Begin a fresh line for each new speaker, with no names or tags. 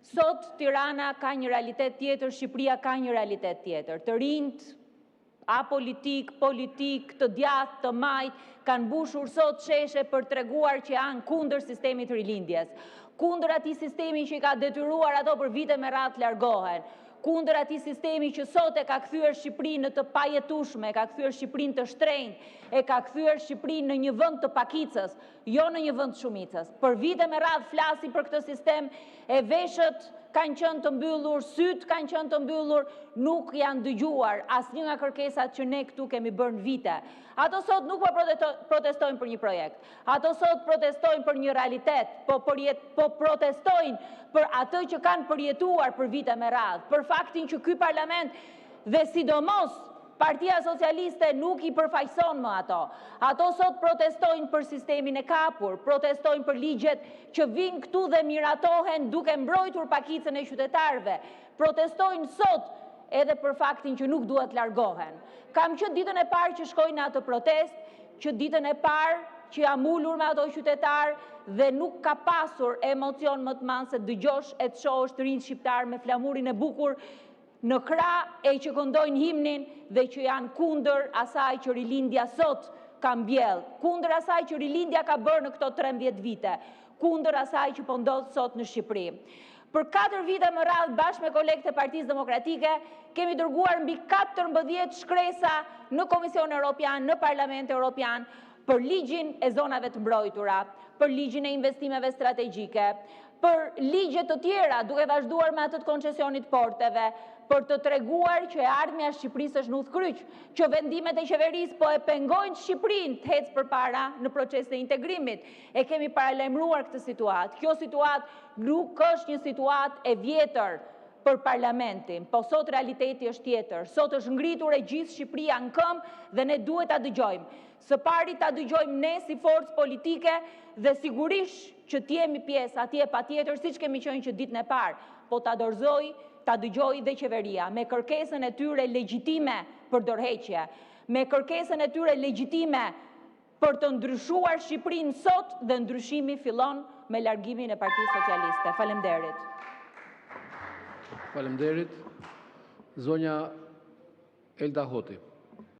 Sot Tirana ka një realitet tjetër, Shqipëria ka një realitet tjetër. Të rinjt, apolitik, politik, të djathtë, të majt, kanë mbushur sot sheshe për treguar që janë kundër sistemit rilindjes, kundër atij sistemi që i ka detyruar ato për vite me radhë të largohen, kundër atij sistemi që sot e ka kthyer Shqipërinë në të pajetueshme, e ka kthyer Shqipërinë të shtrenjtë, e ka kthyer Shqipërinë në një vend të pakicës, jo në një vend të shumicës. Për vite me radhë flasim për këtë sistem, e veshët kanë qenë të mbyllur, sytë kanë qenë të mbyllur, nuk janë dëgjuar asnjë nga kërkesat që ne këtu kemi bërë në vite. Ato sot nuk po protestojnë për një projekt, ato sot protestojnë për një realitet, po protestojnë për atë që kanë përjetuar për vite me radhë, për faktin që ky parlament dhe sidomos Partia Socialiste nuk i përfaqëson më ato. Ato sot protestojnë për sistemin e kapur, protestojnë për ligjet që vinë këtu dhe miratohen duke mbrojtur pakicën e qytetarëve. Protestojnë sot edhe për faktin që nuk duhet largohen. Kam qenë ditën e parë që shkoj në atë protest, që ditën e parë që jam ulur me ato qytetarë dhe nuk ka pasur emocion më të madh se dëgjosh e të shohësh të rinj shqiptar me flamurin e bukur në krah e që këndojnë himnin dhe që janë kundër asaj që rilindja sot ka mbjell, kundër asaj që rilindja ka bërë në këto 13 vite, kundër asaj që po ndodh sot në Shqipëri. Për 4 vite më radhë bashkë me kolegët e Partisë Demokratike kemi dërguar mbi 14 shkresa në Komision Evropian, në Parlament Evropian, për ligjin e zonave të mbrojtura, për ligjin e investimeve strategjike, për ligje të tjera duke vazhduar me atë të koncesionit porteve, për të treguar që ardhmja e Shqipërisë është në udhkryq, që vendimet e qeverisë po e pengojnë Shqipërinë të ecë përpara në procesin e integrimit. E kemi paralajmëruar këtë situatë. Kjo situatë nuk është një situatë e vjetër për parlamentin, po sot realiteti është tjetër. Sot është ngritur e gjithë Shqipëria në këmbë dhe ne duhet ta dëgjojmë. Së pari ta dëgjojmë ne si forcë politike dhe sigurisht që t'jemi pjesë atje patjetër, siç kemi qenë që ditën e parë, po ta dëgjoj dhe qeveria, me kërkesën e tyre legjitime për dorëheqje, me kërkesën e tyre legjitime për të ndryshuar Shqipërinë sot dhe ndryshimi fillon me largimin e Partisë Socialiste. Faleminderit.
Faleminderit. Zonja Elda Hoti.